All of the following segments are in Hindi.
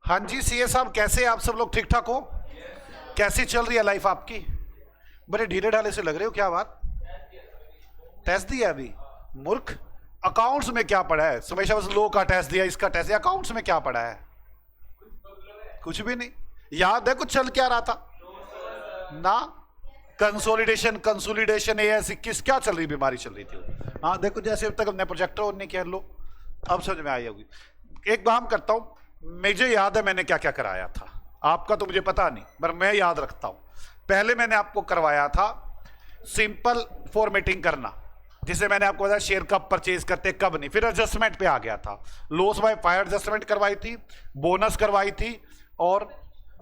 हाँ जी सीए साहब, कैसे आप सब लोग? ठीक ठाक हो? कैसी चल रही है लाइफ आपकी? बड़े ढीले ढाले से लग रहे हो, क्या बात? टेस्ट दिया अभी? मूर्ख। अकाउंट्स में क्या पढ़ा है? हमेशा बस लो का टेस्ट दिया, इसका टेस्ट दिया। अकाउंट्स में क्या पढ़ा है? कुछ भी नहीं याद है? कुछ चल क्या रहा था ना? कंसोलिडेशन, कंसोलिडेशन, AS21 क्या चल रही बीमारी चल रही थी? हाँ देखो, जैसे अब तक हमने प्रोजेक्टर ऑन नहीं किया। लो अब समझ में आई होगी। एक काम करता हूं, मुझे याद है मैंने क्या क्या कराया था। आपका तो मुझे पता नहीं, पर मैं याद रखता हूं। पहले मैंने आपको करवाया था सिंपल फॉर्मेटिंग करना, जिसे मैंने आपको बताया शेयर कब परचेज करते कब नहीं। फिर एडजस्टमेंट पे आ गया था, लॉस बाय फायर एडजस्टमेंट करवाई थी, बोनस करवाई थी, और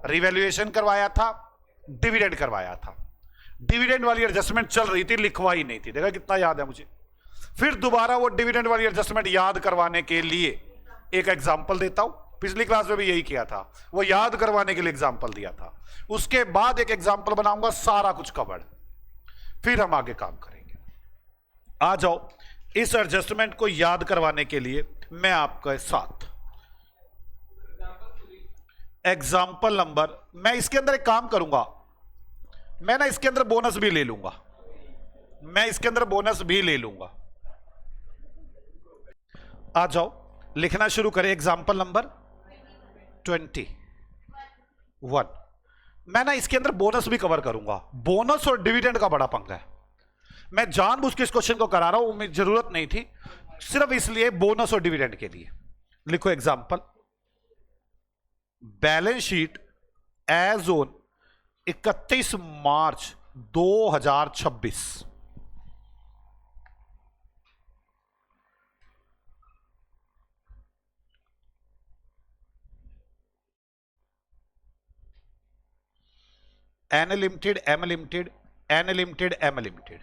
रिवैल्यूएशन करवाया था, डिविडेंड करवाया था। डिविडेंड वाली एडजस्टमेंट चल रही थी, लिखवाई नहीं थी। देखा कितना याद है मुझे। फिर दोबारा वो डिविडेंड वाली एडजस्टमेंट याद करवाने के लिए एक एग्जांपल देता हूं। पिछली क्लास में भी यही किया था, वो याद करवाने के लिए एग्जांपल दिया था। उसके बाद एक एग्जांपल बनाऊंगा, सारा कुछ कवर्ड। फिर हम आगे काम करेंगे। आ जाओ, इस एडजस्टमेंट को याद करवाने के लिए मैं आपके साथ एग्जांपल नंबर, मैं इसके अंदर एक काम करूंगा, मैं ना इसके अंदर बोनस भी ले लूंगा। मैं इसके अंदर बोनस भी ले लूंगा। आ जाओ, लिखना शुरू करें। Example number 21। मैं ना इसके अंदर बोनस भी कवर करूंगा। बोनस और डिविडेंड का बड़ा पंगा है। मैं जानबूझ के इस क्वेश्चन को करा रहा हूं, मुझे जरूरत नहीं थी, सिर्फ इसलिए बोनस और डिविडेंड के लिए। लिखो example, balance sheet as on 31 March 2026। N limited, M limited, N limited, M limited.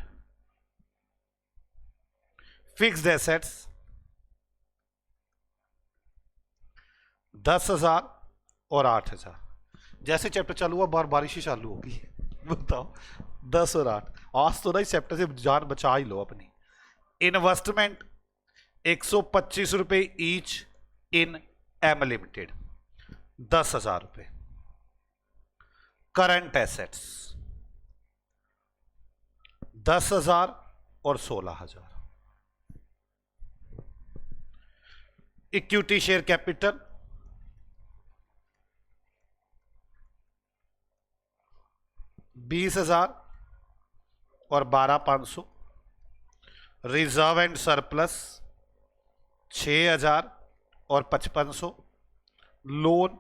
Fixed assets 10,000 और 8,000। जैसे चैप्टर चालू हुआ बारिश ही चालू होगी। बताओ, 10 और 8। आज तो ना इस चैप्टर से जान बचा ही लो अपनी। इन्वेस्टमेंट 125 रुपए ईच इन एम लिमिटेड, 10,000 रुपए। करंट एसेट्स 10,000 और 16,000। इक्विटी शेयर कैपिटल 20,000 और 12,500। रिजर्व एंड सरप्लस 6,000 और 5,500। लोन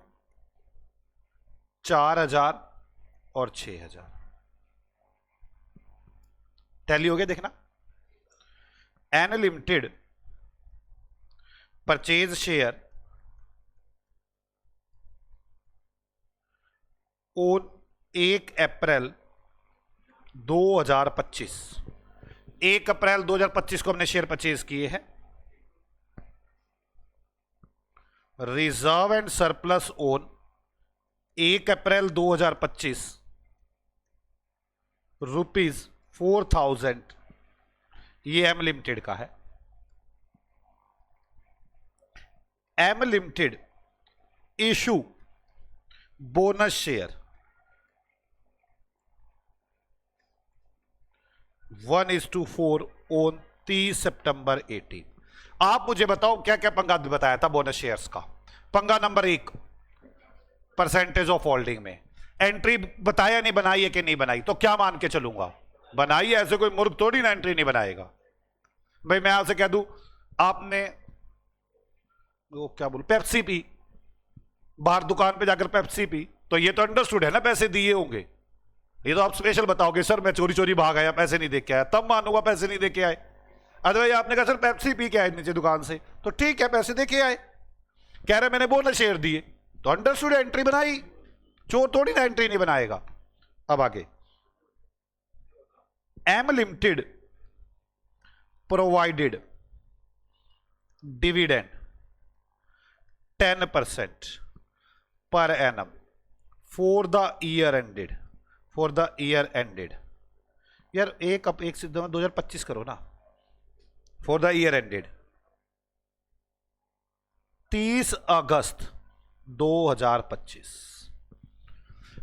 4,000 और 6,000। टैली हो गया? देखना, N limited purchase share on 1 April 2025। 1 April 2025 को हमने शेयर परचेज किए हैं। Reserve and surplus on 1 April 2025 ₹4,000। ये एम लिमिटेड का है। M limited issue bonus share 1:4 on 30 September 18। आप मुझे बताओ क्या क्या पंगा बताया था बोनस शेयर्स का। पंगा नंबर 1, परसेंटेज ऑफ होल्डिंग में एंट्री बताया नहीं बनाई है कि नहीं बनाई, तो क्या मान के चलूंगा? बनाई है। ऐसे कोई मूर्ख थोड़ी ना एंट्री नहीं बनाएगा। भाई मैं आपसे कह दूं, आपने वो क्या बोलूं, पेप्सी पी, बाहर दुकान पे जाकर पेप्सी पी, तो ये तो अंडरस्टूड है ना, पैसे दिए होंगे। ये तो आप स्पेशल बताओगे सर मैं चोरी चोरी भाग आया, पैसे नहीं दे के आया, तब मानूंगा पैसे नहीं दे के आए। अदरवाइज आपने कहा सर पेप्सी पी के आए नीचे दुकान से, तो ठीक है पैसे दे के आए। कह रहे मैंने बोनस शेयर दिए, तो अंडरस्टूड एंट्री बनाई। चोर थोड़ी ना एंट्री नहीं बनाएगा। अब आगे, M limited provided dividend 10% per annum for the year ended. For the year ended, यार एक से 2025 करो ना। फॉर द ईयर एंडेड 30 अगस्त 2025।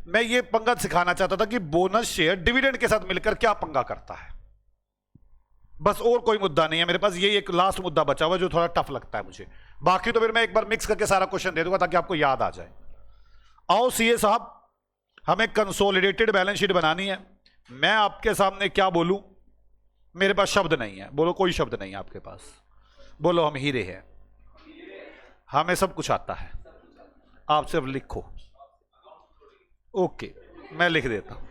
मैं ये पंगा सिखाना चाहता था कि बोनस शेयर डिविडेंड के साथ मिलकर क्या पंगा करता है, बस और कोई मुद्दा नहीं है मेरे पास। ये एक लास्ट मुद्दा बचा हुआ जो थोड़ा टफ लगता है मुझे, बाकी तो फिर मैं एक बार मिक्स करके सारा क्वेश्चन दे दूंगा ताकि आपको याद आ जाए। आओ सीए साहब, हमें कंसोलिडेटेड बैलेंस शीट बनानी है। मैं आपके सामने क्या बोलूं, मेरे पास शब्द नहीं है। बोलो, कोई शब्द नहीं है आपके पास। बोलो, हम हीरे हैं, हमें सब कुछ आता है, आप सिर्फ लिखो। ओके, मैं लिख देता हूं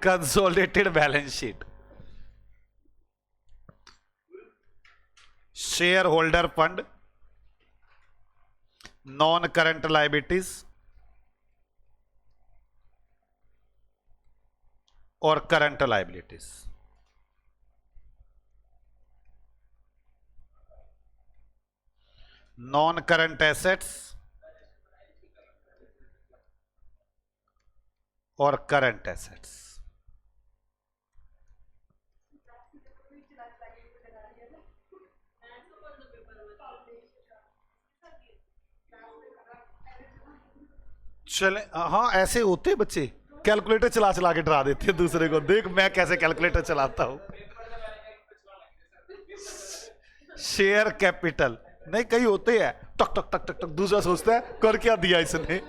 consolidated balance sheet, share holder fund, non current liabilities और current liabilities. Non current assets और करंट एसेट्स। चले, हाँ ऐसे होते बच्चे, कैलकुलेटर चला चला के डरा देते हैं दूसरे को। देख मैं कैसे कैलकुलेटर चलाता हूं। शेयर कैपिटल नहीं, कई होते हैं टक टक टक टक टक, दूसरा सोचता है कर क्या दिया इसने,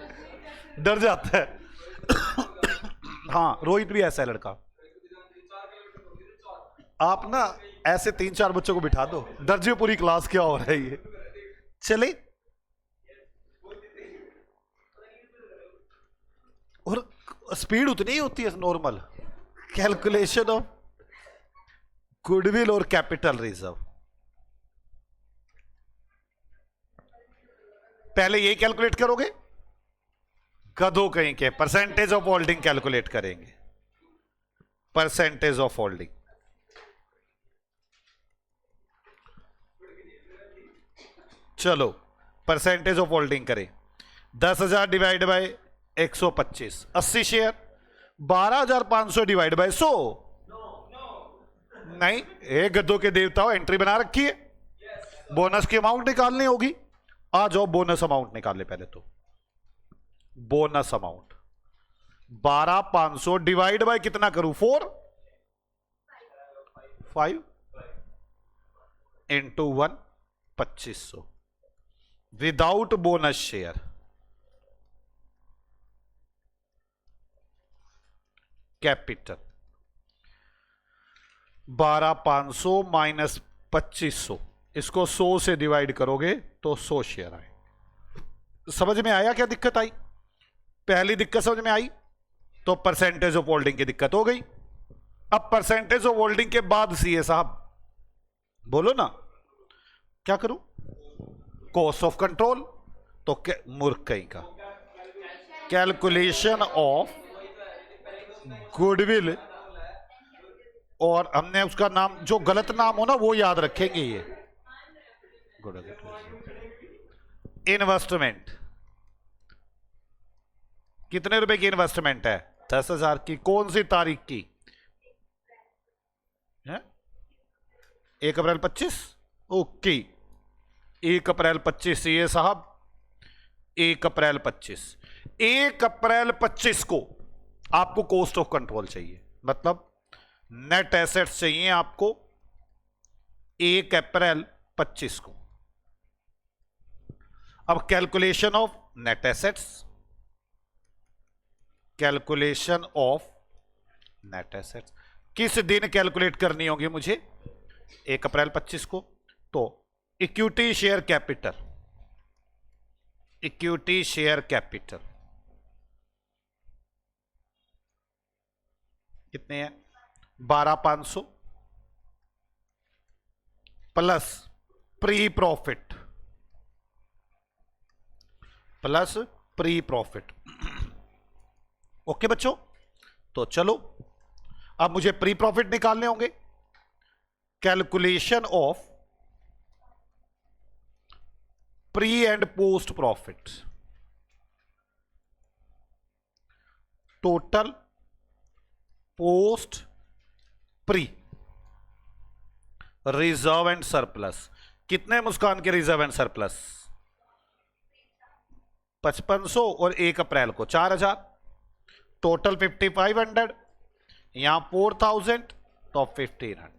डर जाता है। हाँ, रोहित भी ऐसा है लड़का। आप ना ऐसे 3-4 बच्चों को बिठा दो, दर्जे पूरी क्लास क्या हो रहा है ये। चले, और स्पीड उतनी ही होती है नॉर्मल। कैलकुलेशन ऑफ गुडविल और कैपिटल रिजर्व, पहले ये कैलकुलेट करोगे, गधों कहीं के परसेंटेज ऑफ होल्डिंग कैलकुलेट करेंगे। परसेंटेज ऑफ होल्डिंग, चलो परसेंटेज ऑफ होल्डिंग करें। 10,000 divide by 125, 80 share. 12,500 divide by 100, नहीं, एक गद्दों के देवताओं एंट्री बना रखी है, बोनस की अमाउंट निकालनी होगी। आ जाओ, बोनस अमाउंट निकाल ले पहले तो। बोनस अमाउंट 12,500 डिवाइड बाय कितना करूं, 4, 5 into 1, 2500 without bonus share. Capital 12,500 minus 2500, इसको 100 से डिवाइड करोगे तो 100 शेयर आए। समझ में आया क्या दिक्कत आई? पहली दिक्कत समझ में आई, तो परसेंटेज ऑफ होल्डिंग की दिक्कत हो गई। अब परसेंटेज ऑफ होल्डिंग के बाद सीए साहब बोलो ना, क्या करूं? कॉस्ट ऑफ कंट्रोल, तो मूर्ख कहीं का। कैलकुलेशन ऑफ गुडविल, और हमने उसका नाम, जो गलत नाम हो ना वो याद रखेंगे। ये इन्वेस्टमेंट, कितने रुपए की इन्वेस्टमेंट है? 10,000 की। कौन सी तारीख की है? 1 अप्रैल 25। ओके, 1 अप्रैल 25 ये साहब, 1 अप्रैल 25। 1 अप्रैल 25 को आपको कॉस्ट ऑफ कंट्रोल चाहिए, मतलब नेट एसेट्स चाहिए आपको 1 अप्रैल 25 को। अब calculation of net assets, calculation of net assets किस दिन कैलकुलेट करनी होगी मुझे? 1 अप्रैल 25 को। तो equity share capital, equity share capital कितने हैं? 12,500 plus pre profit, plus pre profit. Okay बच्चों, तो चलो अब मुझे प्री प्रॉफिट निकालने होंगे। Calculation of pre and post profit, total post pre, reserve and surplus. कितने मुस्कान के रिजर्व एंड सरप्लस? 5500 और 1 अप्रैल को 4000, टोटल 5500, यहां 4000 तो 1500।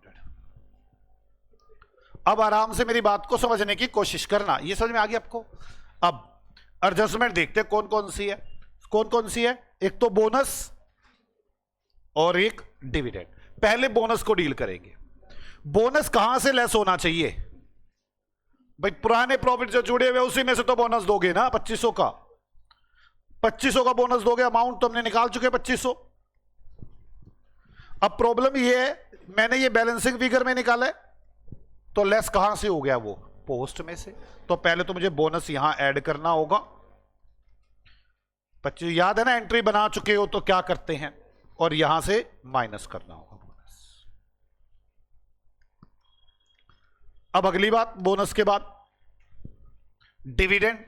अब आराम से मेरी बात को समझने की कोशिश करना, ये समझ में आ गया आपको। अब एडजस्टमेंट देखते हैं कौन कौन सी है, कौन कौन सी है। एक तो बोनस और एक डिविडेंड। पहले बोनस को डील करेंगे। बोनस कहां से लेस होना चाहिए भाई? पुराने प्रॉफिट जो जुड़े हुए उसी में से तो बोनस दोगे ना। 2500 का 2500 का बोनस दोगे, अमाउंट तो हमने निकाल चुके 2500। अब प्रॉब्लम ये है, मैंने ये बैलेंसिंग फिगर में निकाला है, तो लेस कहां से हो गया? वो पोस्ट में से। तो पहले तो मुझे बोनस यहां ऐड करना होगा। 25 याद है ना, एंट्री बना चुके हो तो क्या करते हैं, और यहां से माइनस करना होगा बोनस। अब अगली बात, बोनस के बाद डिविडेंड।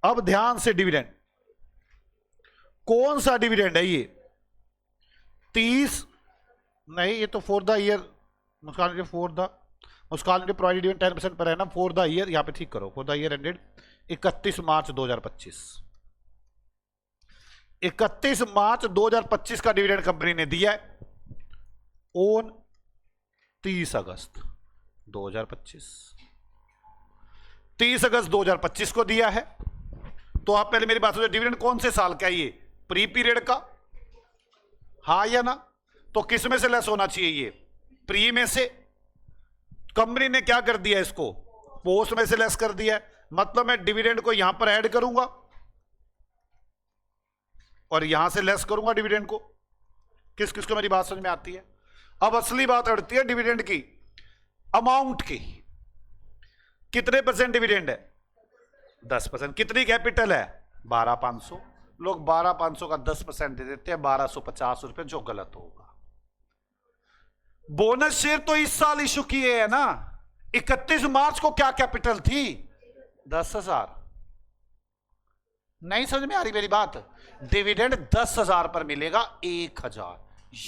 अब ध्यान से, डिविडेंड कौन सा डिविडेंड है ये? 30 नहीं, ये तो for the year, Muskan for the Muskan provided dividend 10% पर है ना, फॉर द ईयर। यहां पे ठीक करो, फॉर द ईयर एंडेड 31 मार्च 2025। 31 मार्च 2025 का डिविडेंड कंपनी ने दिया है ऑन 30 अगस्त 2025। 30 अगस्त 2025 को दिया है। तो आप पहले मेरी बात सुनिए, डिविडेंड कौन से साल का है ये? प्री पीरियड का, हाँ या ना? तो किस में से लेस होना चाहिए ये? प्री में से। कंपनी ने क्या कर दिया, इसको पोस्ट में से लेस कर दिया है। मतलब मैं डिविडेंड को यहां पर ऐड करूंगा और यहां से लेस करूंगा डिविडेंड को। किस किस को मेरी बात समझ में आती है? अब असली बात अड़ती है डिविडेंड की, अमाउंट की। कितने परसेंट डिविडेंड है? 10%। कितनी कैपिटल है? 12500। लोग 12500 का 10% दे देते हैं, 1250 रुपए, जो गलत होगा। बोनस शेयर तो इस साल इशू किए है ना। 31 मार्च को क्या कैपिटल थी? 10,000। नहीं समझ में आ रही मेरी बात? डिविडेंड 10,000 पर मिलेगा 1,000।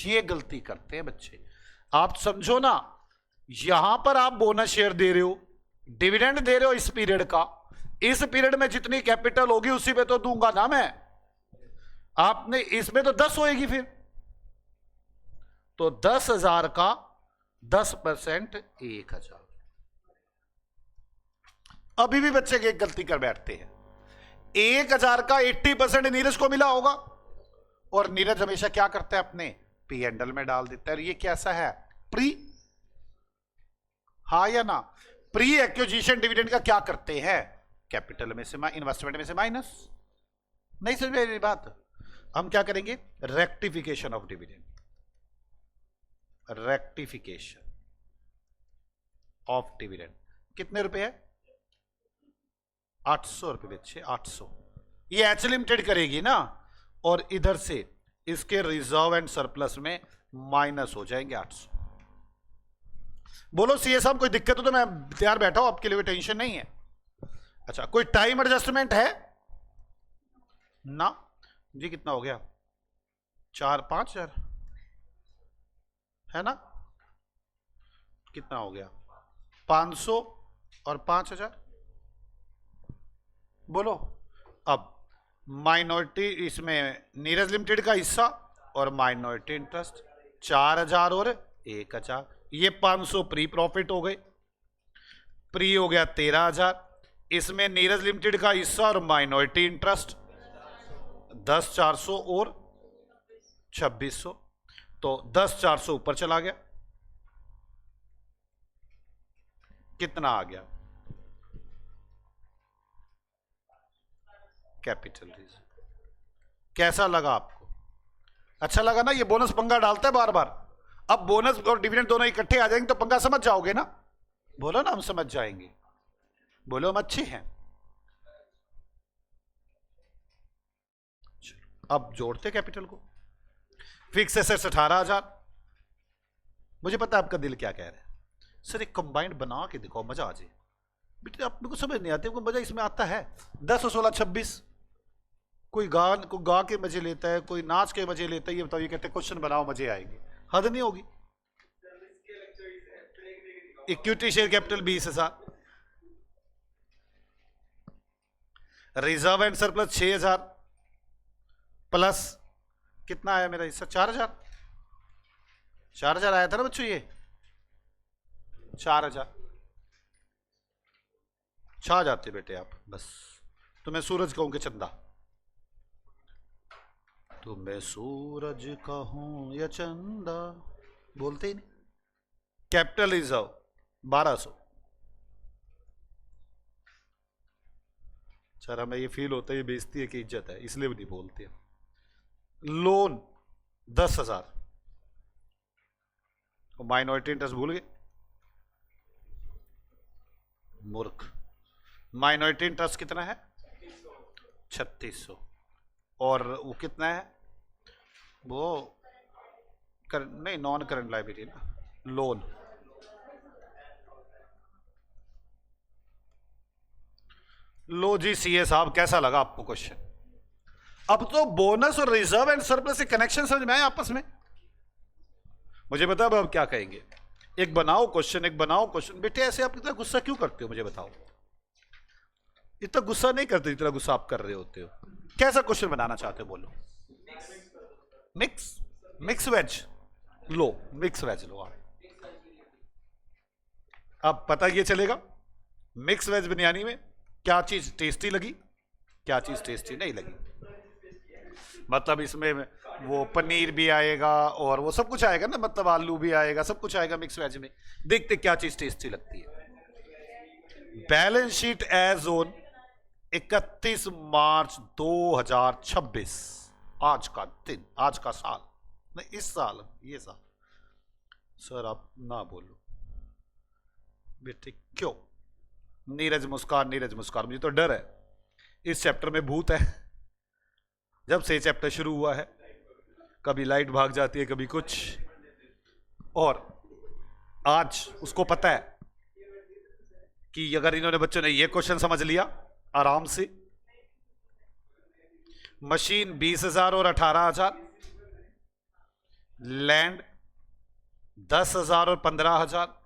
ये गलती करते हैं बच्चे। आप समझो ना, यहां पर आप बोनस शेयर दे रहे हो, डिविडेंड दे रहे हो इस पीरियड का। इस पीरियड में जितनी कैपिटल होगी उसी में तो दूंगा ना मैं। आपने इसमें तो 10 होएगी फिर, तो 10,000 का 10% 1,000। अभी भी बच्चे एक गलती कर बैठते हैं। 1,000 का 80% नीरज को मिला होगा, और नीरज हमेशा क्या करता है? अपने P&L में डाल देता है। और ये कैसा है? प्री, हाँ या ना? प्री एक्विजिशन डिविडेंड का क्या करते हैं? कैपिटल में से, इन्वेस्टमेंट में से माइनस। नहीं समझ में मेरी बात? हम क्या करेंगे? Rectification of dividend. Rectification of dividend कितने रुपए है? 800 रुपए बच्चे, 800। ये एच लिमिटेड करेगी ना, और इधर से इसके रिजर्व एंड सरप्लस में माइनस हो जाएंगे 800। बोलो सीए साहब कोई दिक्कत हो तो मैं तैयार बैठा हूं, आपके लिए कोई टेंशन नहीं है। अच्छा, कोई टाइम एडजस्टमेंट है ना जी? कितना हो गया? 4-5 हजार है ना? कितना हो गया? 500 और 5,000। बोलो। अब माइनॉरिटी, इसमें नीरज लिमिटेड का हिस्सा और माइनॉरिटी इंटरेस्ट 4,000 और 1,000। ये 500 प्री प्रॉफिट हो गए। प्री हो गया 13,000। इसमें नीरज लिमिटेड का हिस्सा और माइनॉरिटी इंटरेस्ट 10,400 और 2,600। तो 10,400 ऊपर चला गया। कितना आ गया? Capital reserve. कैसा लगा आपको? अच्छा लगा ना? ये बोनस पंगा डालता है बार बार। अब बोनस और डिविडेंड दोनों इकट्ठे आ जाएंगे तो पंगा समझ जाओगे ना? बोलो ना, हम समझ जाएंगे। बोलो हम अच्छे हैं। अब जोड़ते कैपिटल को। Fix assets 18,000। मुझे पता है आपका दिल क्या कह रहा है, सर एक कंबाइंड बना के दिखाओ, मजा आ जाए। बेटे आप मेरे को समझ नहीं आती, मजा इसमें आता है। 10 और 16 26। कोई गा के मजे लेता है, कोई नाच के मजे लेता है। ये बताओ, ये कहते हैं क्वेश्चन बनाओ मजे आएंगे। हद नहीं होगी। Equity share capital 20,000। Reserve and surplus 6,000 plus कितना आया मेरा हिस्सा 4,000। 4,000 आया था ना बच्चों, ये 4,000 छा जाते बेटे आप बस। तो मैं सूरज कहूं कि चंदा, तो मैं सूरज कहूं या चंदा, बोलते ही नहीं। Capital reserve 1,200। सर हमें ये फील होता है ये बेइज्जती है कि इज्जत है, इसलिए भी नहीं बोलते। लोन 10,000। माइनॉरिटी इंटरेस्ट भूल गए, मूर्ख। माइनॉरिटी इंटरेस्ट कितना है 3,600। और वो कितना है वो नहीं नॉन करंट लायबिलिटी ना, लोन। लो जी सीए साहब कैसा लगा आपको क्वेश्चन? अब तो बोनस और रिजर्व एंड सरप्लस के कनेक्शन समझ में आए आपस में। मुझे बताओ अब क्या कहेंगे? एक बनाओ क्वेश्चन, एक बनाओ क्वेश्चन। बेटे ऐसे आप इतना गुस्सा क्यों करते हो मुझे बताओ? इतना गुस्सा नहीं करते जितना गुस्सा आप कर रहे होते हो। कैसा क्वेश्चन बनाना चाहते हो बोलो? मिक्स वेज लो, मिक्स वेज लो आप। अब पता ये चलेगा मिक्स वेज बिरयानी में क्या चीज टेस्टी लगी, क्या चीज टेस्टी नहीं लगी। मतलब इसमें वो पनीर भी आएगा और वो सब कुछ आएगा ना, मतलब आलू भी आएगा, सब कुछ आएगा मिक्स वेज में। देखते क्या चीज टेस्टी लगती है। Balance sheet as on 31 March 2026, आज का दिन, आज का साल नहीं, इस साल, ये साल। सर आप ना बोलो बेटे, क्यों? नीरज मुस्कान, नीरज मुस्कान। मुझे तो डर है इस चैप्टर में भूत है। जब से चैप्टर शुरू हुआ है कभी लाइट भाग जाती है, कभी कुछ। और आज उसको पता है कि अगर इन्होंने बच्चों ने ये क्वेश्चन समझ लिया आराम से, मशीन 20,000 और 18,000, लैंड 10,000 और 15,000,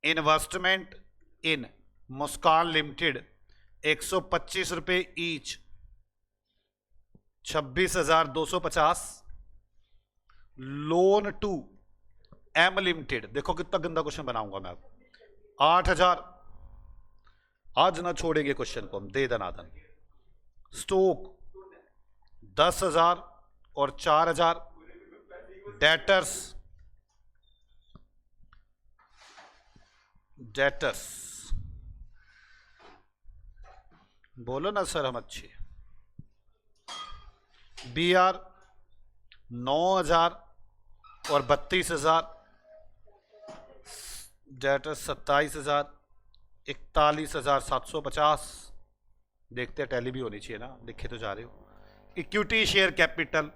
इन्वेस्टमेंट इन मुस्कान लिमिटेड 125 रुपए each, 26,250। Loan to M limited, देखो कितना गंदा क्वेश्चन बनाऊंगा मैं अब, 8,000। आज ना छोड़ेंगे क्वेश्चन को हम, दे दनादन। स्टॉक 10,000 और 4,000। डेटर्स बोलो ना सर हम अच्छे। बी आर 9,000 और 32,000। डेटर्स 27,000, 41,750। देखते हैं टैली भी होनी चाहिए ना, लिखे तो जा रहे हो। Equity share capital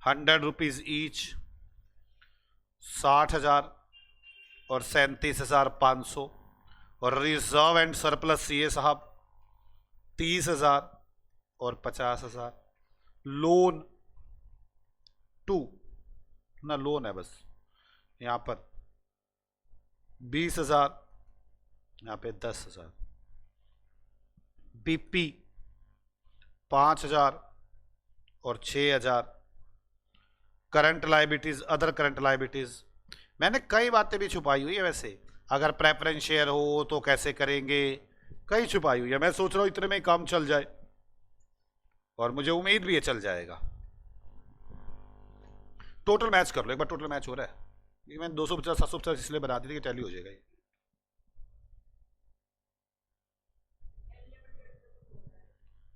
100 rupees each, 60,000 और 37,500। और रिजर्व एंड सरप्लस सीए साहब 30,000 और 50,000। लोन टू ना, लोन है बस यहां पर 20,000, यहां पे 10,000। बीपी 5,000 और 6,000। Current liabilities, other current liabilities, मैंने कई बातें भी छुपाई हुई है वैसे। अगर प्रेफरेंस शेयर हो तो कैसे करेंगे, कई छुपाई हुई है। मैं सोच रहा हूं इतने में काम चल जाए, और मुझे उम्मीद भी है चल जाएगा। टोटल मैच कर लो एक बार, टोटल मैच हो रहा है। ये मैंने 250 750 इसलिए बना दी थी कि टैली हो जाएगा।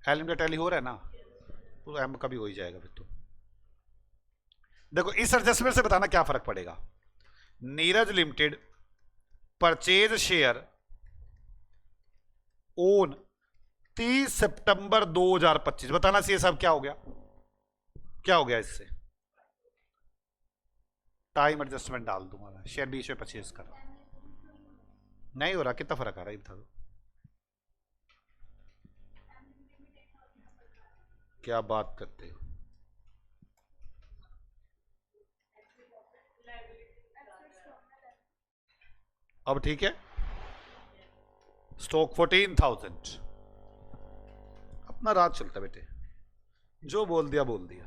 एल में टैली हो रहा है ना, तो एम का भी हो ही जाएगा फिर तो। देखो इस एडजस्टमेंट से बताना क्या फर्क पड़ेगा। Neeraj limited purchase share own 30 September 2025, बताना सी साहब क्या हो गया, क्या हो गया इससे? टाइम एडजस्टमेंट डाल दूंगा मैं, शेयर बीच में परचेज कर, नहीं हो रहा। कितना फर्क आ रहा है बता दो। क्या बात करते हो? अब ठीक है। स्टॉक 14,000, अपना राज चलता बेटे, जो बोल दिया बोल दिया।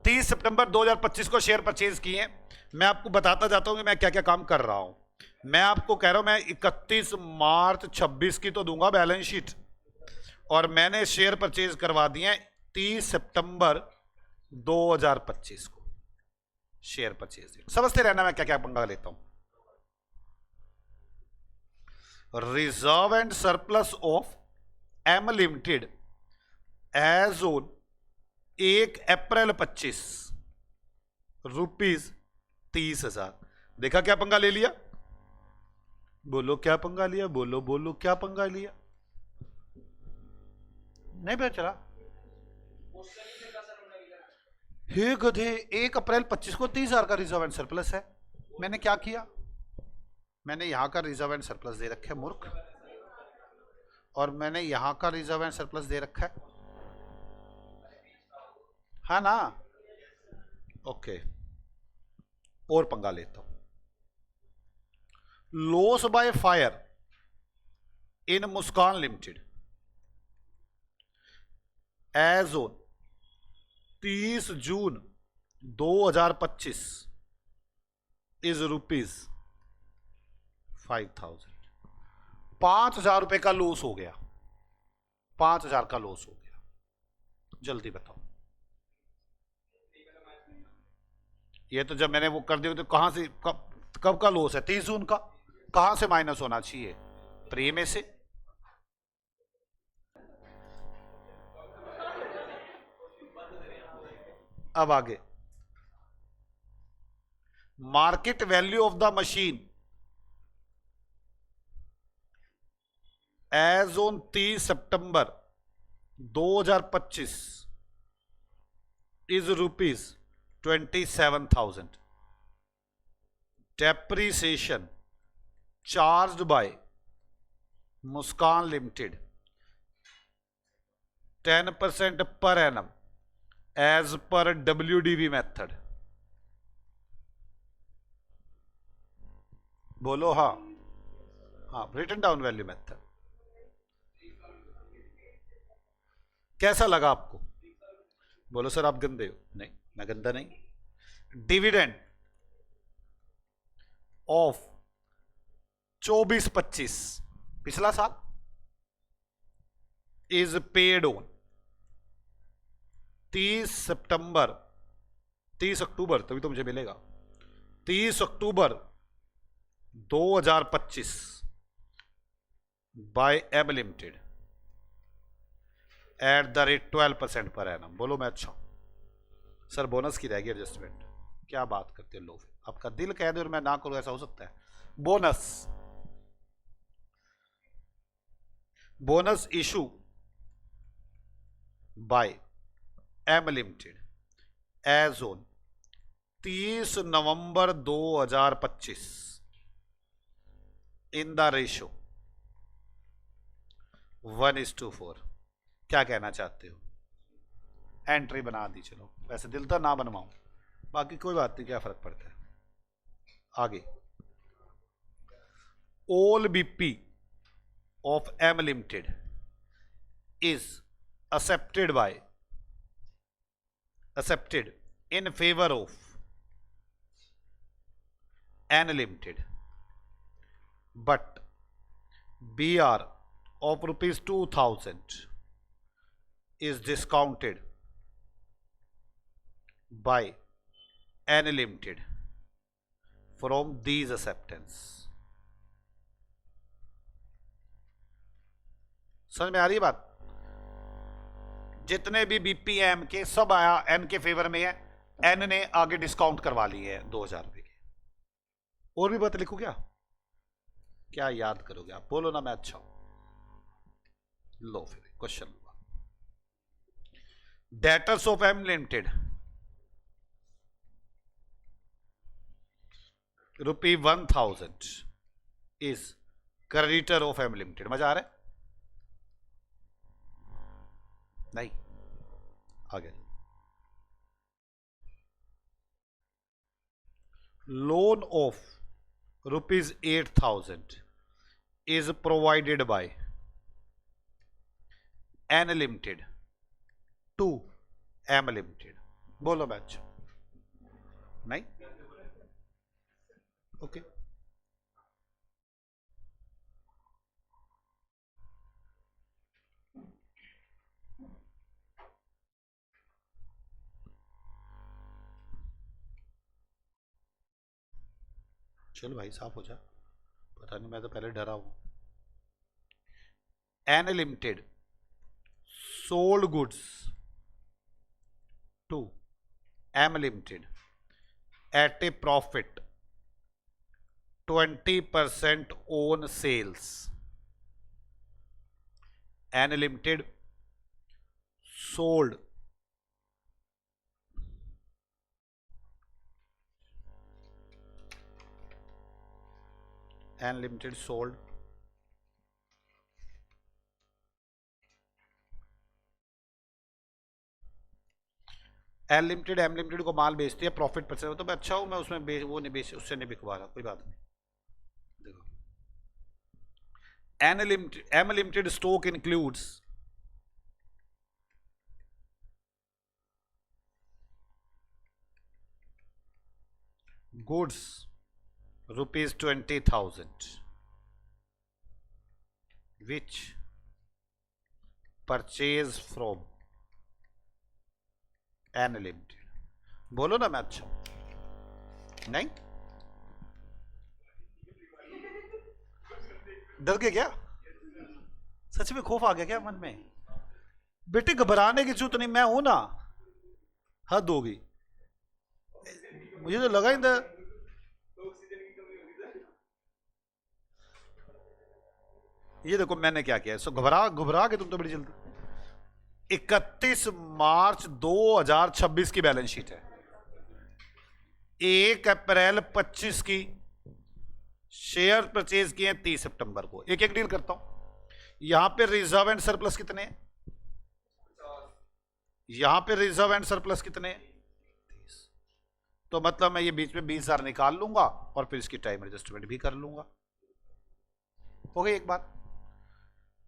30 सितंबर 2025 को शेयर परचेज किए। मैं आपको बताता जाता हूं कि मैं क्या क्या काम कर रहा हूं। मैं आपको कह रहा हूं, मैं 31 मार्च 26 की तो दूंगा बैलेंस शीट, और मैंने शेयर परचेज करवा दिए 30 सितंबर 2025 को शेयर परचेज। समझते रहना मैं क्या क्या पंगा लेता हूं। Reserve and surplus of M limited as on 1 April 25 rupees 30,000। देखा क्या पंगा ले लिया? बोलो क्या पंगा लिया? बोलो बोलो क्या पंगा लिया? नहीं पता चला? हे गधे, 1 अप्रैल 25 को 30,000 का रिजर्व एंड सरप्लस है। मैंने क्या किया? मैंने यहां का रिजर्व एंड सरप्लस दे रखा है मूर्ख, और मैंने यहां का रिजर्व एंड सरप्लस दे रखा है, हाँ ना? ओके, और पंगा लेता हूं। Loss by fire in Muskan limited as on 30 June 2025 is rupees 5,000। 5,000 रुपए का लॉस हो गया, 5,000 का लॉस हो गया। जल्दी बताओ। ये तो जब मैंने वो कर दिया तो कहां से, कब का लॉस है? 30 जून का। कहां से माइनस होना चाहिए? प्री में से। अब आगे, market value of the machine as on 30 September 2025 is rupees 27,000। Depreciation charged by Muskan limited 10% per annum as per WDV method. बोलो हाँ। हाँ, रिटन डाउन वैल्यू मेथड। कैसा लगा आपको? बोलो सर आप गंदे हो। नहीं, मैं गंदा नहीं। डिविडेंड ऑफ 24-25 पिछला साल is paid on 30 September, 30 October, तभी तो मुझे मिलेगा, 30 October 2025 by M limited at the rate 12% per annum. बोलो मैं अच्छा हूं। सर बोनस की रहेगी एडजस्टमेंट। क्या बात करते हो लोग, आपका दिल कह दे और मैं ना करूं, ऐसा हो सकता है? Bonus, bonus issue by M limited as on 30 November 2025 in the ratio 1:4। क्या कहना चाहते हो? एंट्री बना दी। चलो, वैसे दिल तो ना बनवाऊं, बाकी कोई बात नहीं, क्या फर्क पड़ता है। आगे, all BP of M limited is accepted in favor of N limited, but BR of rupees 2,000 is discounted by N limited from these acceptance। समझ में आ रही है बात? जितने भी बीपीएम के सब आया एन के फेवर में है, एन ने आगे डिस्काउंट करवा ली है 2,000 रुपए के। और भी बात लिखो क्या? क्या याद करोगे आप? बोलो ना मैं अच्छा हूं। लो फिर question, debtors of M limited ₹1,000 is creditor of M limited. मजा आ रहा है? नहीं, आगे, loan of ₹8,000 is provided by N Limited to M Limited. बोलो बैच, नहीं? ओके चल भाई साफ हो जा, पता नहीं मैं तो पहले डरा हूं. N Limited sold goods to M Limited at a profit 20% on sales. N Limited sold N Limited sold L Limited M Limited को माल बेचती है प्रॉफिट परसेंट. तो मैं अच्छा हूं, मैं उसमें वो नहीं बेच, उससे नहीं बिकवा रहा, कोई बात नहीं. देखो N Limited M Limited stock includes goods ₹20,000 which purchase from N Limited. बोलो ना मैं अच्छा नहीं? डर गए क्या? सच में खौफ आ गया क्या मन में? बेटे घबराने की जरूरत नहीं, मैं हूं ना. हद होगी, मुझे तो लगा ही था. ये देखो मैंने क्या किया, सो घबरा के तुम तो बड़ी जल्दी. 31 मार्च 2026 की बैलेंस शीट है. 1 अप्रैल 25 की शेयर परचेज किए 30 सितंबर को. एक एक डील करता हूं. यहां पे रिजर्व एंड सरप्लस कितने हैं? यहां पे रिजर्व एंड सरप्लस कितने हैं? 30. तो मतलब मैं ये बीच में 20,000 निकाल लूंगा और फिर इसकी टाइम एडजस्टमेंट भी कर लूंगा. हो गई एक बात.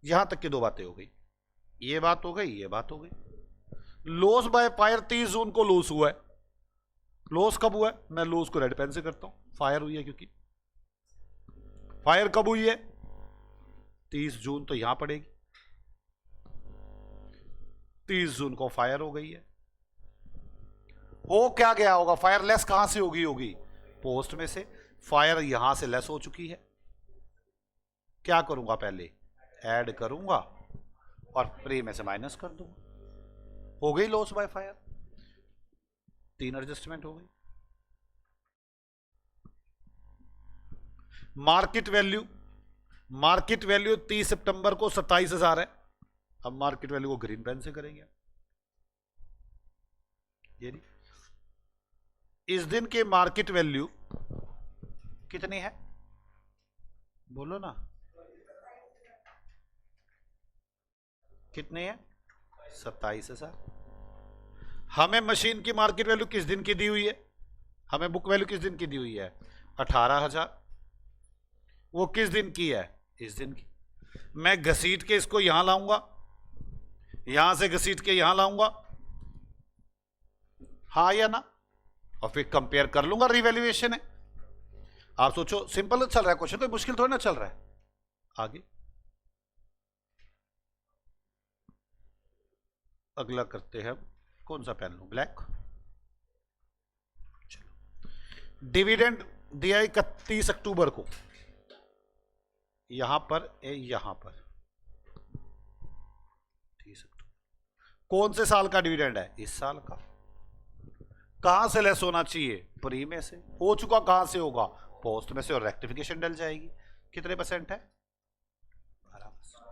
यहां तक की दो बातें हो गई. ये बात हो गई, ये बात हो गई. लॉस बाय फायर 30 जून को लॉस हुआ है. लॉस कब हुआ है? मैं लॉस को रेड पेन से करता हूं. फायर हुई है क्योंकि फायर कब हुई है? 30 जून. तो यहां पड़ेगी 30 जून को फायर हो गई है. हो क्या गया होगा? फायर लेस कहां से होगी पोस्ट में से. फायर यहां से लेस हो चुकी है. क्या करूंगा? पहले ऐड करूंगा और प्री में से माइनस कर दूंगा. हो गई लॉस बाय फायर. 3 एडजस्टमेंट हो गई. मार्केट वैल्यू 30 सितंबर को 27,000 है. अब मार्केट वैल्यू को ग्रीन पेन से करेंगे. ये नहीं, इस दिन के मार्केट वैल्यू कितनी है? बोलो ना कितने हैं? 27,000. हमें मशीन की मार्केट वैल्यू किस दिन की दी हुई है? हमें बुक वैल्यू किस दिन की दी हुई है? 18,000. वो किस दिन की है? इस दिन की. मैं घसीट के इसको यहां लाऊंगा, यहां से घसीट के यहां लाऊंगा, हाँ या ना, और फिर कंपेयर कर लूंगा. रिवैल्यूएशन है. आप सोचो सिंपल चल रहा है क्वेश्चन, कोई मुश्किल थोड़ी ना चल रहा है. आगे अगला करते हैं. कौन सा पेन लूं? ब्लैक. चलो. डिविडेंड दिया 31 अक्टूबर को. यहां पर यहां पर 30 अक्टूबर. कौन से साल का डिविडेंड है? इस साल का. कहां से लेस होना चाहिए? प्री में से. हो चुका. कहां से होगा? पोस्ट में से. और रेक्टिफिकेशन डल जाएगी. कितने परसेंट है? 12%.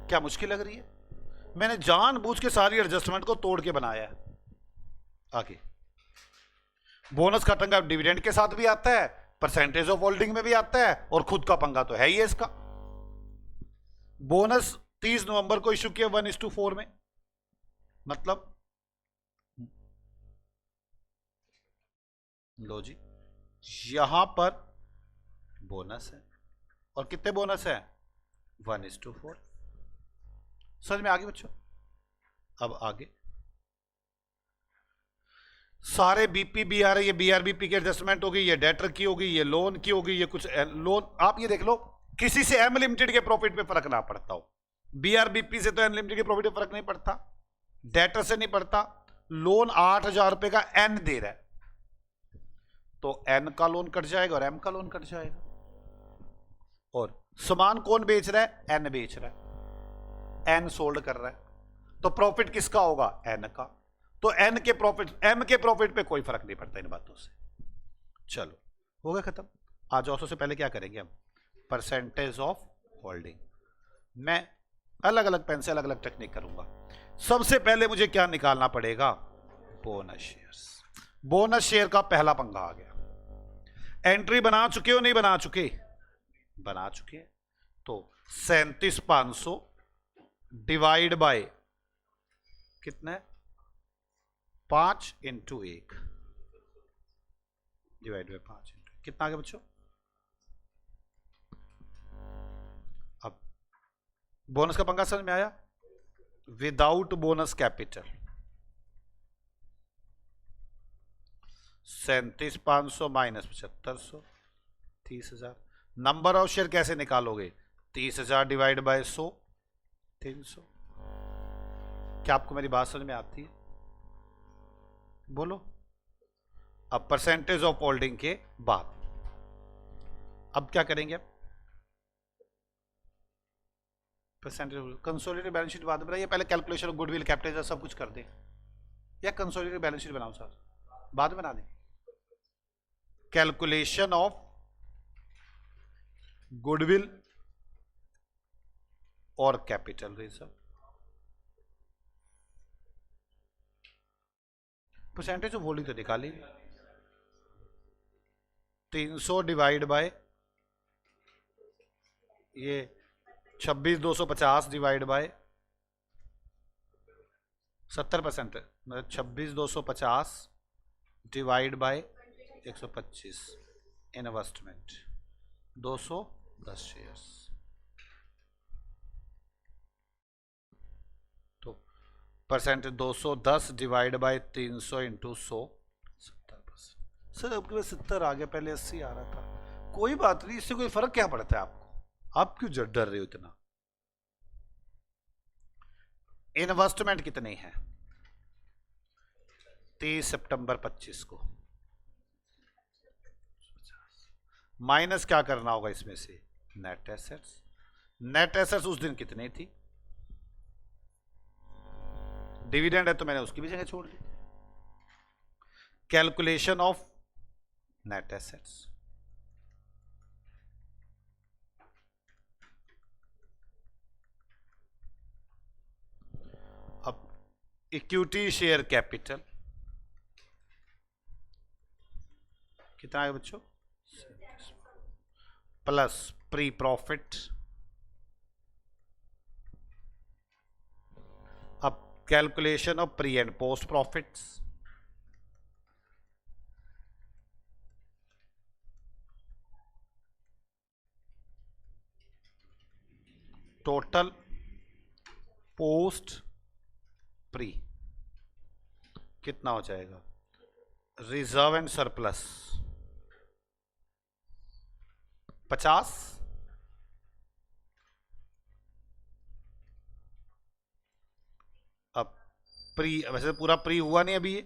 क्या मुश्किल लग रही है? मैंने जानबूझ के सारी एडजस्टमेंट को तोड़ के बनाया है. आगे बोनस का पंगा डिविडेंड के साथ भी आता है, परसेंटेज ऑफ होल्डिंग में भी आता है, और खुद का पंगा तो है ही है इसका. बोनस 30 नवंबर को इशू किया 1:4 में. मतलब लो जी यहां पर बोनस है, और कितने बोनस है? 1:4। समझ में आ गई बच्चों? अब आगे सारे बीपी बी आ रहे, ये बीआरबीपी की एडजस्टमेंट होगी, ये डेटर की होगी, ये लोन की होगी, ये कुछ लोन। आप ये देख लो, किसी से एम लिमिटेड के प्रॉफिट पे फर्क ना पड़ता हो, बीआरबीपी से तो एम लिमिटेड के प्रॉफिट पे फर्क नहीं पड़ता, डेटर से नहीं पड़ता। लोन 8,000 रुपए का एन दे रहा है, तो एन का लोन कट जाएगा और एम का लोन कट जाएगा। और सामान कौन बेच रहा है? एन बेच रहा है, एन सोल्ड कर रहा है, तो प्रॉफिट किसका होगा? एन का। तो एन के प्रॉफिट, एम के प्रॉफिट पे कोई फर्क नहीं पड़ता इन बातों से। चलो हो गया खत्म। आज औसत से पहले क्या करेंगे हम? Percentage of holding. मैं अलग अलग पेन से अलग अलग टेक्निक करूंगा। सबसे पहले मुझे क्या निकालना पड़ेगा? Bonus shares. बोनस शेयर का पहला पंगा आ गया। एंट्री बना चुके हो? नहीं बना चुके? बना चुके हैं। तो 37,500 डिवाइड बाय कितना है? 5 इंटू 1 डिवाइड बाय 5 इंटू कितना आ गया बच्चों? अब बोनस का पंगा समझ में आया? Without bonus capital 37,500 minus 7,500 30,000। Number of share कैसे निकालोगे? 30,000 डिवाइड बाय 100 300। क्या आपको मेरी बात समझ में आती है? बोलो। अब परसेंटेज ऑफ होल्डिंग के बाद अब क्या करेंगे? परसेंटेज कंसोलिडेटेड बैलेंस शीट बाद में बनाइए, पहले कैलकुलेशन ऑफ गुडविल कैपिटल सब कुछ कर दें, या कंसोलिडेटेड बैलेंस शीट बनाओ सर? बाद में बना दें। कैलकुलेशन ऑफ गुडविल और capital reserve, percentage of holding तो निकाली। 300 डिवाइड बाय ये 26,250 डिवाइड बाय 70%, मतलब 26,250 डिवाइड बाय 125 इन्वेस्टमेंट 210 शेयर्स। तो percentage 210 divide by 300 into 100 70%। Sir आपके पास 70 आ गया, पहले 80 आ रहा था। कोई बात नहीं, इससे कोई फर्क क्या पड़ता है आपको? आप क्यों डर रहे हो इतना? इन्वेस्टमेंट कितनी है? 30 सितंबर 25 को माइनस क्या करना होगा इसमें से? Net assets. नेट एसेट्स उस दिन कितनी थी? डिविडेंड है तो मैंने उसकी भी जगह छोड़ दी। कैलकुलेशन ऑफ नेट एसेट्स, अब इक्विटी शेयर कैपिटल कितना है बच्चों? Plus pre profit. अब calculation of pre and post profits, total post pre कितना हो जाएगा? Reserve and surplus 50। अब प्री, वैसे पूरा प्री हुआ नहीं अभी ये,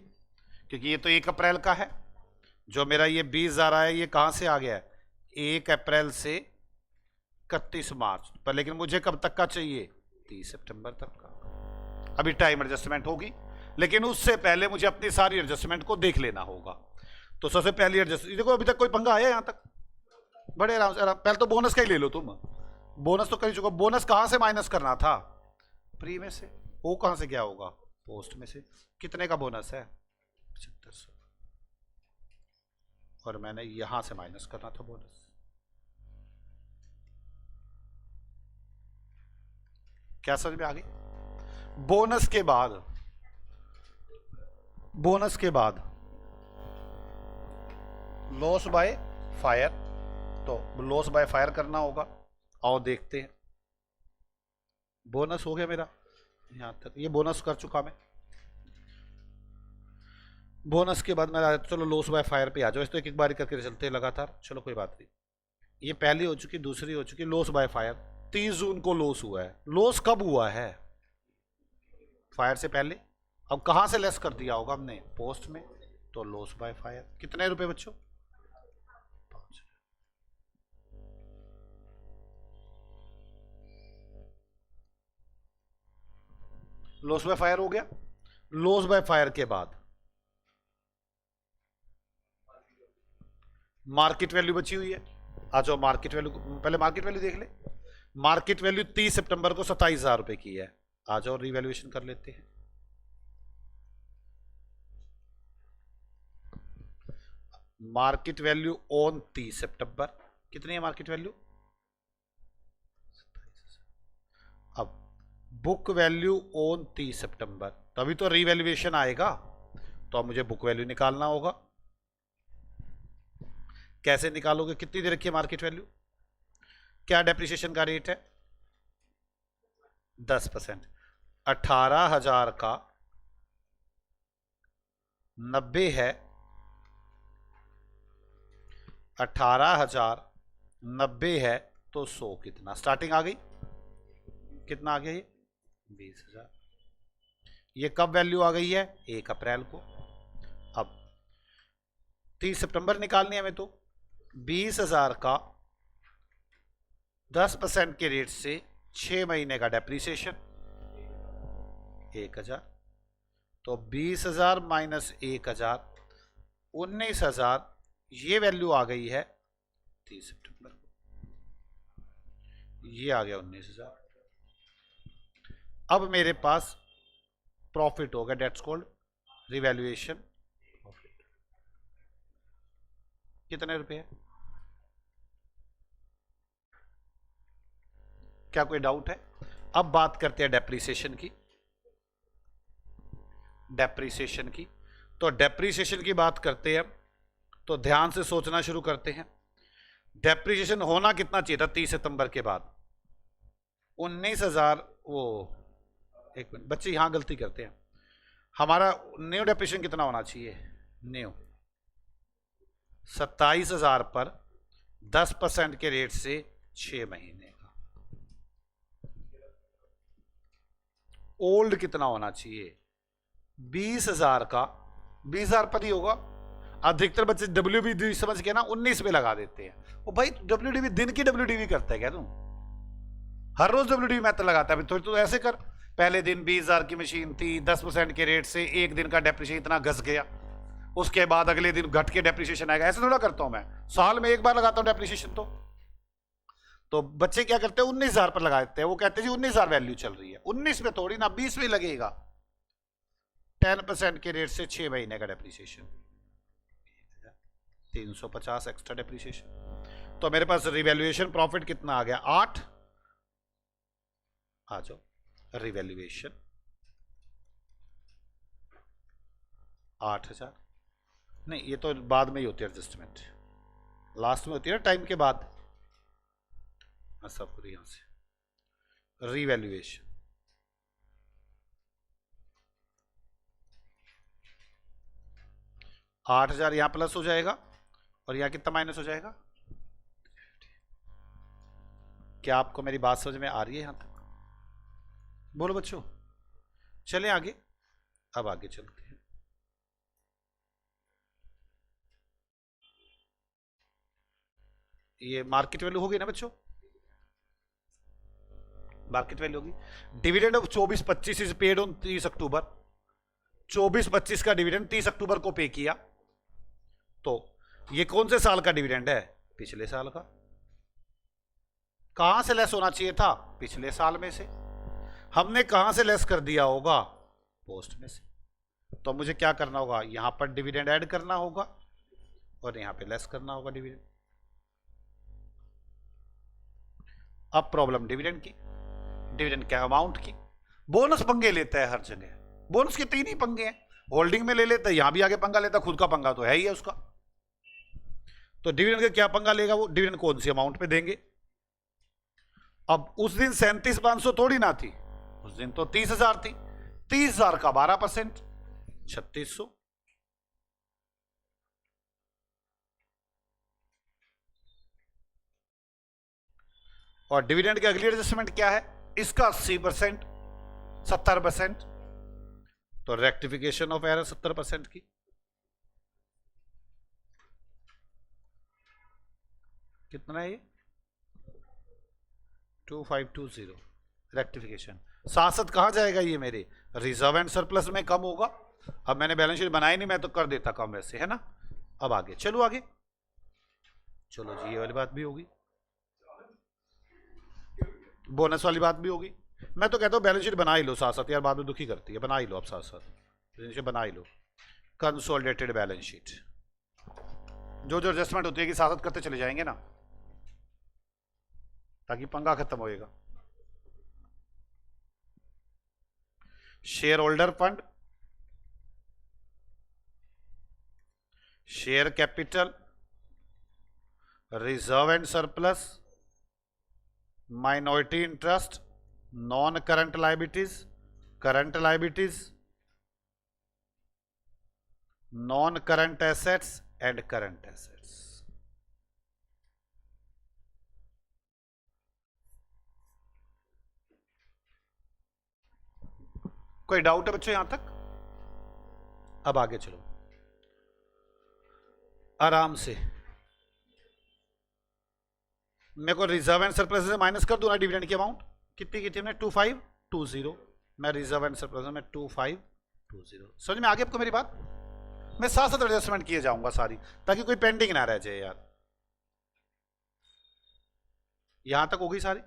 क्योंकि ये तो 1 अप्रैल का है। जो मेरा ये 20,000 है, ये कहां से आ गया है? 1 अप्रैल से 31 मार्च पर, लेकिन मुझे कब तक का चाहिए? 30 सितंबर तक का। अभी टाइम एडजस्टमेंट होगी, लेकिन उससे पहले मुझे अपनी सारी एडजस्टमेंट को देख लेना होगा। तो सबसे पहले एडजस्ट, देखो अभी तक कोई पंगा आया यहां तक? बड़े आराम से। पहले तो बोनस का ही ले लो तुम। बोनस तो कर ही चुका। बोनस कहां से माइनस करना था? प्री में से। वो कहां से क्या होगा? पोस्ट में से। कितने का बोनस है? 7500। और मैंने यहां से माइनस करना था बोनस। क्या समझ में आ गई? बोनस के बाद, बोनस के बाद लॉस बाय फायर, तो लॉस बाय फायर करना होगा। आओ देखते हैं। बोनस हो गया मेरा यहां तक, ये बोनस कर चुका मैं। बोनस के बाद मैं चलो लॉस बाय फायर पे आ जाओ। इस तो एक एक बारी करके चलते हैं लगातार, चलो कोई बात नहीं। ये पहली हो चुकी, दूसरी हो चुकी। लॉस बाय फायर 30 जून को लॉस हुआ है। लॉस कब हुआ है? फायर से पहले। अब कहां से लेस कर दिया होगा हमने? पोस्ट में। तो लॉस बाय फायर कितने रुपए बच्चों? 5। लॉस बाय फायर हो गया। लॉस बाय फायर के बाद मार्केट वैल्यू बची हुई है। आ जाओ मार्केट वैल्यू, पहले मार्केट वैल्यू देख ले। मार्केट वैल्यू 30 सितंबर को 27,000 रुपए की है। आ जाओ रिवैल्यूएशन कर लेते हैं। मार्केट वैल्यू ऑन 30 सितंबर कितनी है मार्केट वैल्यू? अब बुक वैल्यू ऑन 30 सितंबर, तभी तो रिवैल्यूएशन आएगा। तो अब मुझे बुक वैल्यू निकालना होगा। कैसे निकालोगे? कितनी दे रखी है मार्केट वैल्यू? क्या डेप्रिसिएशन का रेट है? 10%। 18,000 का 90 है। 18,090 है तो 100 कितना? स्टार्टिंग आ गई। कितना आ गया ये? 20,000। ये कब वैल्यू आ गई है? 1 अप्रैल को। अब 30 सितंबर निकालनी है हमें, तो 20,000 का 10% के रेट से 6 महीने का डेप्रिसिएशन 1,000। तो 20,000 माइनस 1,000 19,000। ये वैल्यू आ गई है 30 सितंबर को। ये आ गया 19,000। अब मेरे पास प्रॉफिट होगा, डेट्स कॉल्ड रिवैल्यूएशन प्रॉफिट। कितने रुपए है? क्या कोई डाउट है? अब बात करते हैं डेप्रिसिएशन की। डेप्रिसिएशन की, तो डेप्रिसिएशन की बात करते हैं तो ध्यान से सोचना शुरू करते हैं। डेप्रिसिएशन होना कितना चाहिए था 30 सितंबर के बाद? 19,000। वो एक मिनट बच्चे यहां गलती करते हैं। हमारा न्यू डेप्रिसिएशन कितना होना चाहिए? न्यू 27,000 पर 10% के रेट से 6 महीने का। ओल्ड कितना होना चाहिए? 20,000 का 20,000 पर ही होगा। अधिकतर बच्चे WDV समझ के ना 19 पे लगा देते हैं। वो भाई WDV दिन की WDV करता है क्या तुम? हर रोज WDV मेथड लगाता है? थोड़ी तो ऐसे कर, पहले दिन 20,000 की मशीन थी, 10% के रेट से एक दिन का डेप्रिसिएशन इतना घस गया, उसके बाद अगले दिन घट के डेप्रिसिएशन आएगा। ऐसे थोड़ा करता हूं मैं, साल में एक बार लगाता हूं डेप्रिसिएशन। तो बच्चे क्या करते हैं? 19,000 पर लगा देते हैं। वो कहते हैं जी 19,000 वैल्यू चल रही है। 19 में थोड़ी ना, 20 में लगेगा। 10% के रेट से 6 महीने का डेप्रिसिएशन 350 एक्स्ट्रा डेप्रिसिएशन। तो मेरे पास रिवैल्यूएशन प्रॉफिट कितना आ गया? 8। आ जाओ रिवैल्यूएशन 8,000। नहीं, ये तो बाद में ही होती है एडजस्टमेंट, लास्ट में होती है ना, टाइम के बाद। सब यहां से रिवैल्यूएशन 8,000 यहां प्लस हो जाएगा और यहां कितना माइनस हो जाएगा? क्या आपको मेरी बात समझ में आ रही है यहां तक? बोलो बच्चों, चलें आगे। अब आगे चलते हैं। ये मार्केट वैल्यू होगी ना बच्चों? मार्केट वैल्यू होगी। Dividend of 24-25 is paid on 30 अक्टूबर। 24-25 का डिविडेंड 30 अक्टूबर को पे किया। तो ये कौन से साल का डिविडेंड है? पिछले साल का। कहां से लेस होना चाहिए था? पिछले साल में से। हमने कहां से लेस कर दिया होगा? पोस्ट में से। तो मुझे क्या करना होगा? यहां पर डिविडेंड ऐड करना होगा और यहां पे लेस करना होगा डिविडेंड। अब प्रॉब्लम डिविडेंड की, डिविडेंड के अमाउंट की। बोनस पंगे लेता है हर जगह। बोनस के 3 ही पंगे हैं। होल्डिंग में ले लेता है, यहां भी आगे पंगा लेता, खुद का पंगा तो है ही है उसका। तो डिविडेंड का क्या पंगा लेगा वो, डिविडेंड कौन सी अमाउंट पे देंगे। अब उस दिन 37,500 थोड़ी ना थी, उस दिन तो 30,000 थी, 30,000 का 12%, 3600। और डिविडेंड की अगली एडजस्टमेंट क्या है, इसका 80%, 70%, तो रेक्टिफिकेशन ऑफ एरर 70% की। कितना है ये, 2520 रेक्टिफिकेशन। साथ कहां जाएगा ये, मेरे रिजर्व एंड सरप्लस में कम होगा। अब मैंने बैलेंस शीट बनाई नहीं, मैं तो कर देता कम वैसे, है ना। अब आगे चलो, आगे चलो जी, ये वाली बात भी होगी, बोनस वाली बात भी होगी। मैं तो कहता हूँ बैलेंस शीट बना ही लो साथ साथ, यार बाद में दुखी करती है, बना ही लो आप साथ साथ, बना ही लो कंसोलिडेटेड बैलेंस शीट। जो जो एडजस्टमेंट होती है कि साथ साथ करते चले जाएंगे ना, ताकि पंगा खत्म होएगा। Share holder fund, share capital, reserve and surplus, minority interest, non current liabilities, current liabilities, non current assets and current assets. कोई डाउट है बच्चों यहां तक? अब आगे चलो आराम से। मेरे को रिजर्व एंड सरप्लस से माइनस कर दो ना डिविडेंड की अमाउंट, कितनी की थी हमने, 2520। मैं रिजर्व एंड सरप्लस में 2520, समझ में आ गई आपको मेरी बात। मैं साथ साथ एडजस्टमेंट किए जाऊंगा सारी, ताकि कोई पेंडिंग ना रह जाए यार। यहां तक हो गई सारी।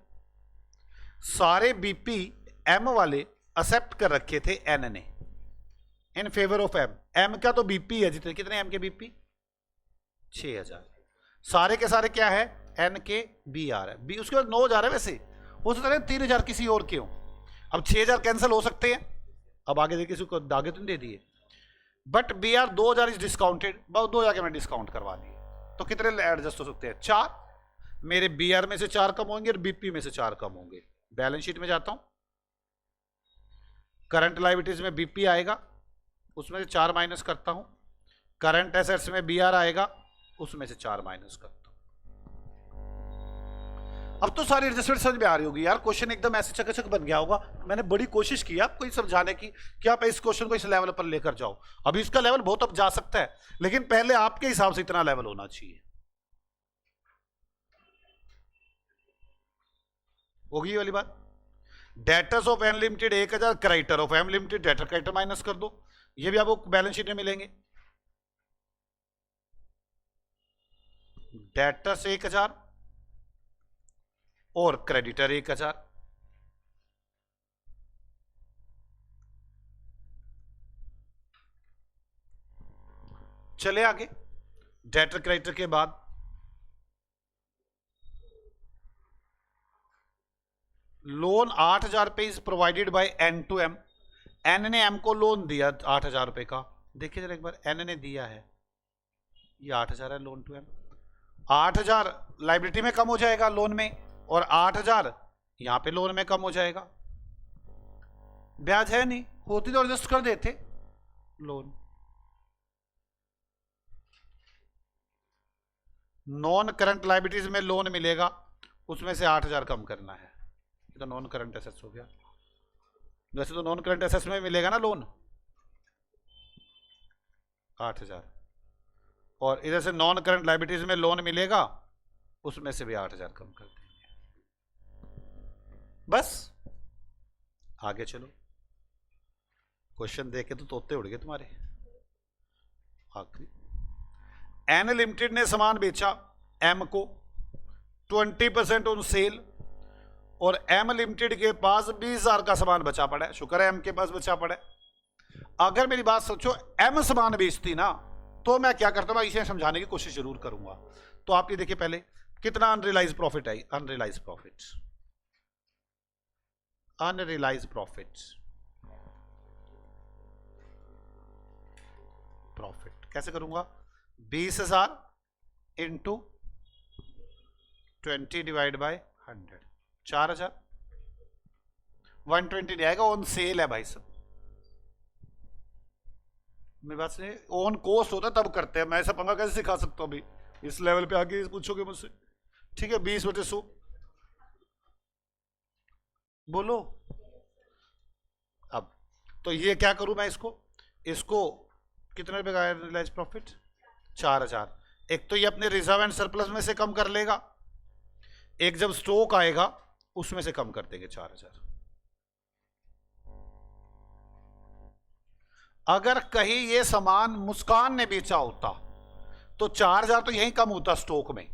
सारे बीपी एम वाले एक्सेप्ट कर रखे थे एन ने in favour of M. M का तो बीपी है जितने, कितने एम के बीपी, 6000। सारे के सारे क्या है, एन के बी आर है, बी उसके बाद 9000 है। वैसे हो सकता है 3000 किसी और के हो। अब 6000 कैंसिल हो सकते हैं, अब आगे देखिए, किसी को आगे तो नहीं दे दिए, but B R 2000 is discounted, बहुत 2000 के मैं डिस्काउंट करवा दिए। तो कितने एडजस्ट हो सकते हैं, 4। मेरे बी आर में से 4 कम होंगे और बीपी में से 4 कम होंगे। बैलेंस शीट में जाता हूं, करंट लाइबिलिटीज में बीपी आएगा, उसमें से 4 माइनस करता हूं। करंट एसेट्स में बी आर आएगा, उसमें से 4 माइनस करता हूं। अब तो सारी एडजस्टमेंट समझ में आ रही होगी यार। क्वेश्चन एकदम ऐसे चकाचक बन गया होगा। मैंने बड़ी कोशिश की आपको समझाने की कि आप इस क्वेश्चन को इस लेवल पर लेकर जाओ। अभी इसका लेवल बहुत अब जा सकता है, लेकिन पहले आपके हिसाब से इतना लेवल होना चाहिए। होगी ये वाली बात। Debtors of N limited 1000, creditor of M limited, debtor creditor minus कर दो, ये भी आपको बैलेंस शीट में मिलेंगे। डेटर्स 1000 और क्रेडिटर 1000। चले आगे, डेटर क्रेडिटर के बाद लोन 8000 रुपए is provided by N to M. N ने एम को लोन दिया 8000 रुपए का, देखिए जरा एक बार, एन ने दिया है, ये 8000 है लोन टू एम। 8000 लाइबिलिटी में कम हो जाएगा लोन में, और 8000 यहां पे लोन में कम हो जाएगा। ब्याज है नहीं, होती तो एडजस्ट कर देते लोन। नॉन करंट लाइबिलिटीज में लोन मिलेगा, उसमें से 8000 कम करना है, तो नॉन करंट एसेट्स हो गया। वैसे तो नॉन करंट एसेट्स में मिलेगा ना लोन 8000, और इधर से नॉन करंट लाइबिलिटीज में लोन मिलेगा, उसमें से भी 8000 कम कर देंगे। बस आगे चलो, क्वेश्चन देख के तो तोते उड़ गए तुम्हारे। आखिरी, एन लिमिटेड ने सामान बेचा एम को 20% ऑन सेल, और एम लिमिटेड के पास 20000 का सामान बचा पड़ा है। शुक्र है एम के पास बचा पड़ा है। अगर मेरी बात सोचो, एम सामान बेचती ना, तो मैं क्या करता हूं, मैं इसे समझाने की कोशिश जरूर करूंगा। तो आप ये देखिए पहले, कितना अनरियलाइज प्रॉफिट आई, unrealise profit, unrealise profit, profit कैसे करूंगा, 20000 इंटू 20 डिवाइड बाय 100, 4000। 120 नहीं आएगा, ऑन सेल है भाई सब। मेरी बात सुनिए, ऑन कॉस्ट होता है तब करते हैं। मैं ऐसा पंगा कैसे सिखा सकता हूँ अभी इस लेवल पे आके पूछोगे मुझसे? ठीक है, 20/100 बोलो। अब तो ये क्या करूं मैं, इसको कितने रुपए का आया रियलाइज प्रॉफिट? 4000। एक तो ये अपने रिजर्व एंड सरप्लस में से कम कर लेगा, एक जब स्टॉक आएगा उसमें से कम कर देंगे 4000। अगर कहीं ये सामान मुस्कान ने बेचा होता तो 4000 तो यहीं कम होता स्टॉक में,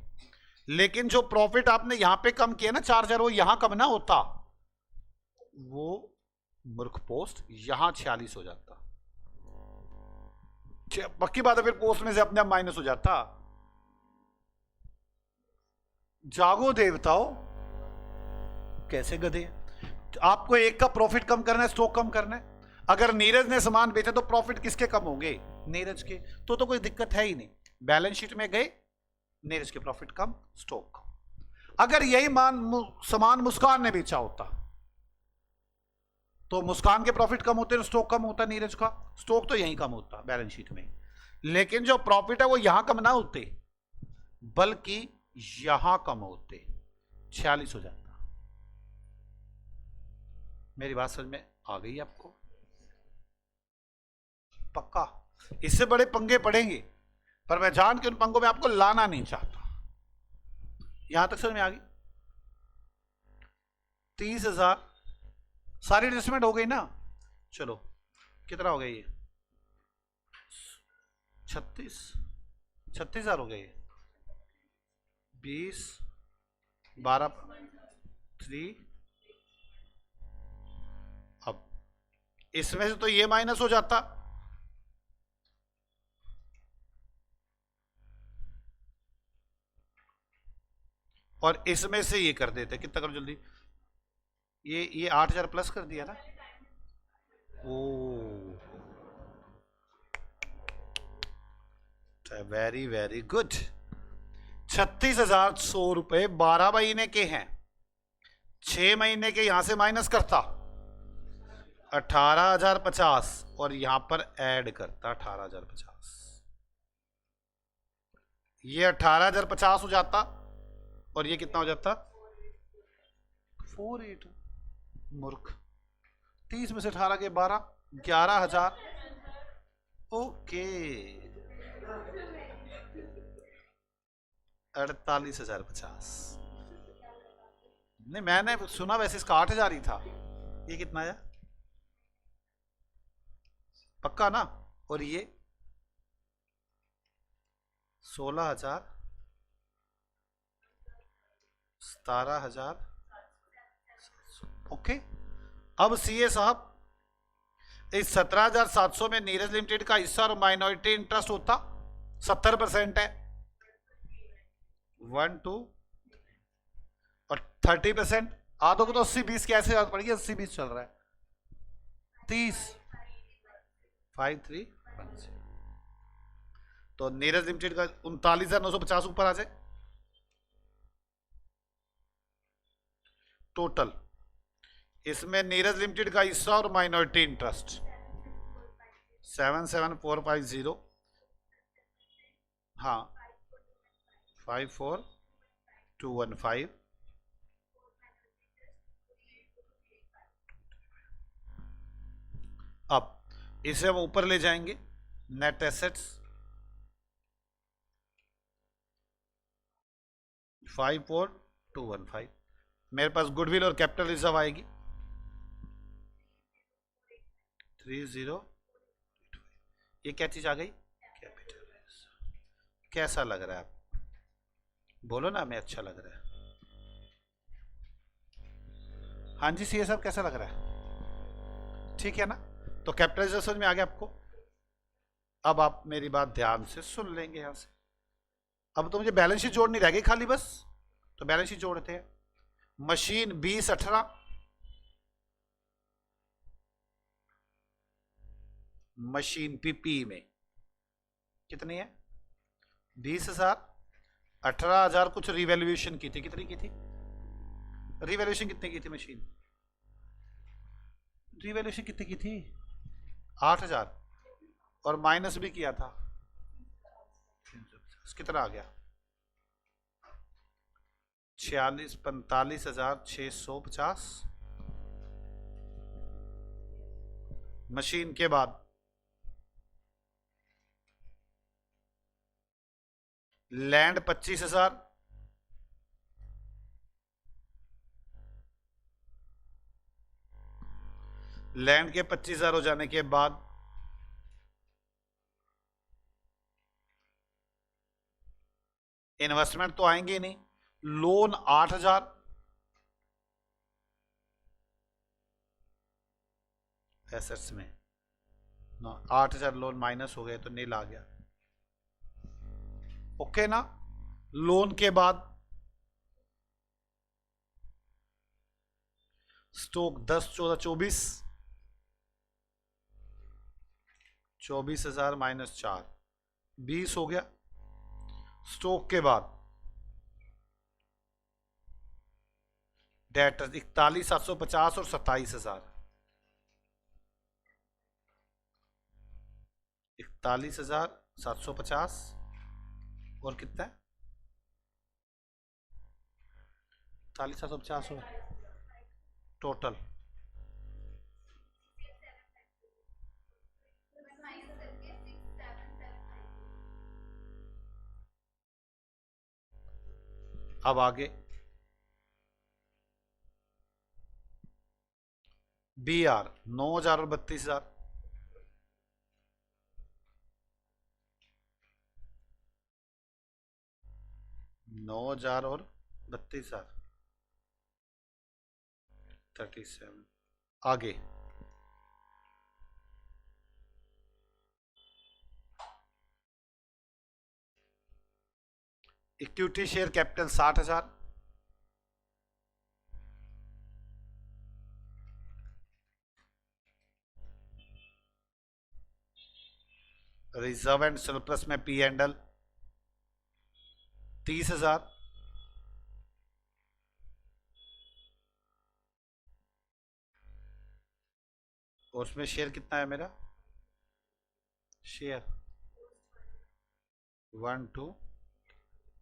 लेकिन जो प्रॉफिट आपने यहां पे कम किया ना 4000, वो यहां कम ना होता, वो मूर्ख पोस्ट यहां 46 हो जाता। पक्की बात है, फिर पोस्ट में से अपने आप माइनस हो जाता। जागो देवताओं, कैसे गधे। आपको एक का प्रॉफिट कम करना है, स्टॉक कम करना है। अगर नीरज ने सामान बेचा तो प्रॉफिट किसके कम होंगे? नीरज के। तो कोई दिक्कत है ही नहीं। बैलेंस शीट में गए, नीरज के प्रॉफिट कम, स्टॉक। अगर यही सामान मुस्कान ने बेचा होता तो मुस्कान के प्रॉफिट कम होते, स्टॉक कम होता नीरज का। स्टॉक तो यहीं कम होता बैलेंस शीट में, लेकिन जो प्रॉफिट है वो यहां कम ना होते, बल्कि यहां कम होते, 46 हो जाता। मेरी बात समझ में आ गई आपको? पक्का? इससे बड़े पंगे पड़ेंगे, पर मैं जान के उन पंगों में आपको लाना नहीं चाहता। यहां तक समझ में आ गई? 30,000 सारी एडजस्टमेंट हो गई ना? चलो, कितना हो गया ये? 36,000 हो गया ये। 20, 12, 3। अब इसमें से तो ये माइनस हो जाता, और इसमें से ये कर देते। कितना करो जल्दी, ये 8,000 प्लस कर दिया ना? ओ वेरी वेरी गुड। 36,100 रुपए 12 महीने के हैं, 6 महीने के यहां से माइनस करता 18,050, और यहां पर ऐड करता 18,050। ये 18,050 हो जाता, और ये कितना हो जाता? 48। मूर्ख। 30 में से 18 के 12, 11,000। ओके, 48,050। नहीं, मैंने सुना वैसे इसका 8,000 ही था। ये कितना आया? पक्का ना? और ये 16,000, 17,000। ओके। अब सीए साहब, इस 17,700 में नीरज लिमिटेड का हिस्सा और माइनॉरिटी इंटरेस्ट होता 70% है, 1 2, और 30%। आधों को तो 80-20 कैसे याद पड़ेगी? 80-20 चल रहा है। 30, 5 3 1 0। तो नीरज लिमिटेड का 39,950 ऊपर आ जाए टोटल। इसमें नीरज लिमिटेड का हिस्सा और माइनॉरिटी इंटरेस्ट 77450। हाँ, 54215। अब इसे हम ऊपर ले जाएंगे, नेट एसेट्स 54215। मेरे पास गुडविल और कैपिटल रिजर्व आएगी 30। ये क्या चीज आ गई? Capital reserve. कैसा लग रहा है आप? बोलो ना, हमें अच्छा लग रहा है। हाँ जी सीए साहब, कैसा लग रहा है? ठीक है ना? तो कैपिटल रिजर्व समझ में आ गया आपको? अब आप मेरी बात ध्यान से सुन लेंगे यहां से। अब तो मुझे बैलेंस शीट जोड़नी रह गई खाली बस, तो बैलेंस शीट जोड़ते हैं। मशीन 2018, मशीन पीपी में कितनी है? 20,000, 18,000 कुछ रिवैल्यूएशन की थी, कितनी की थी रिवैल्यूएशन, कितनी की थी मशीन, रिवैल्यूएशन कितनी की थी 8,000, और माइनस भी किया था, कितना आ गया 45,650 मशीन के बाद। लैंड 25,000, लैंड के 25,000 हो जाने के बाद इन्वेस्टमेंट तो आएंगे नहीं, लोन 8,000, एसेट्स में 8,000 लोन माइनस हो गए तो नील आ गया, ओके ना। लोन के बाद स्टॉक 10, 14, 24, 24,000 माइनस 4, 20 हो गया। स्टॉक के बाद डेट 41,750 और 27,000, 41,750 और कितना है 41,750 और टोटल अब आगे बी आर 9,000 और 32,000, 9,000 और 32,000 37। आगे equity share capital 60,000, reserve and surplus में पी एंडल 30,000, और उसमें शेयर कितना है मेरा, शेयर 1 2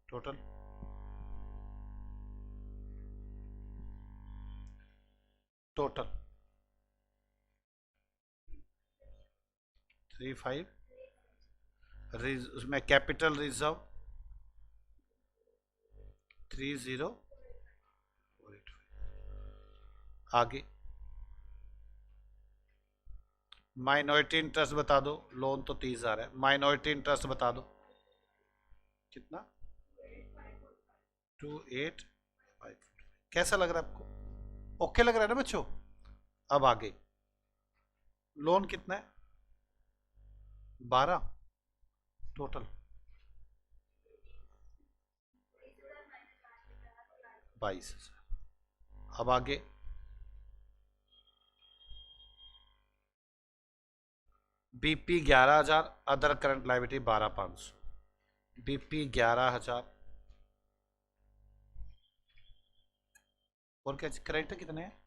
टोटल टोटल 35, उसमें कैपिटल रिजर्व 30,485। आगे माइनॉरिटी इंटरेस्ट बता दो, लोन तो 30,000 है, माइनॉरिटी इंटरेस्ट बता दो कितना 2855। कैसा लग रहा है आपको, ओके लग रहा है ना बच्चों। अब आगे लोन कितना है 12 टोटल 22,000। अब आगे BP 11,000, other current liability 12,500, BP 11,000 और क्या क्रेडिट कितने हैं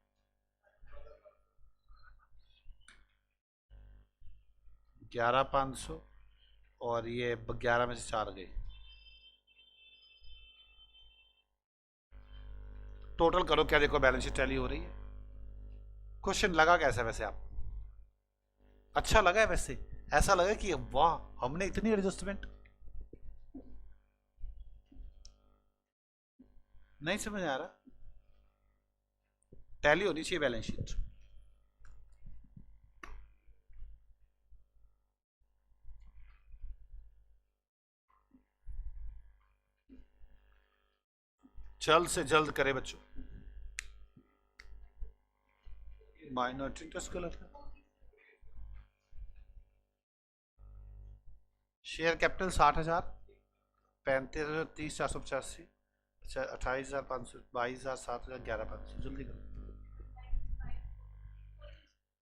11,500, और ये 11 में से 4 गए, टोटल करो क्या, देखो बैलेंस शीट टैली हो रही है। क्वेश्चन लगा कैसा वैसे आप, अच्छा लगा है वैसे, ऐसा लगा कि वाह हमने इतनी एडजस्टमेंट, नहीं समझ आ रहा, टैली होनी चाहिए बैलेंस शीट। जल्द से जल्द करे बच्चों, माइनॉरिटी इंटरेस्ट गलत है, शेयर कैपिटल 60,000, 35,000, 30,485, 28,500, 22,000, 7,000, 11,500, जल्दी करो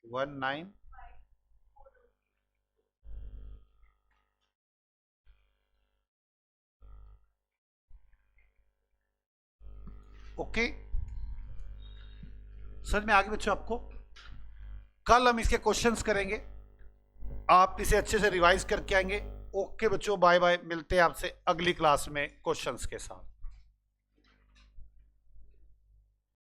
19, ओके, समझ में आ गई बच्चों आपको? कल हम इसके क्वेश्चंस करेंगे, आप इसे अच्छे से रिवाइज करके आएंगे। ओके बच्चों, बाय बाय, मिलते हैं आपसे अगली क्लास में क्वेश्चंस के साथ।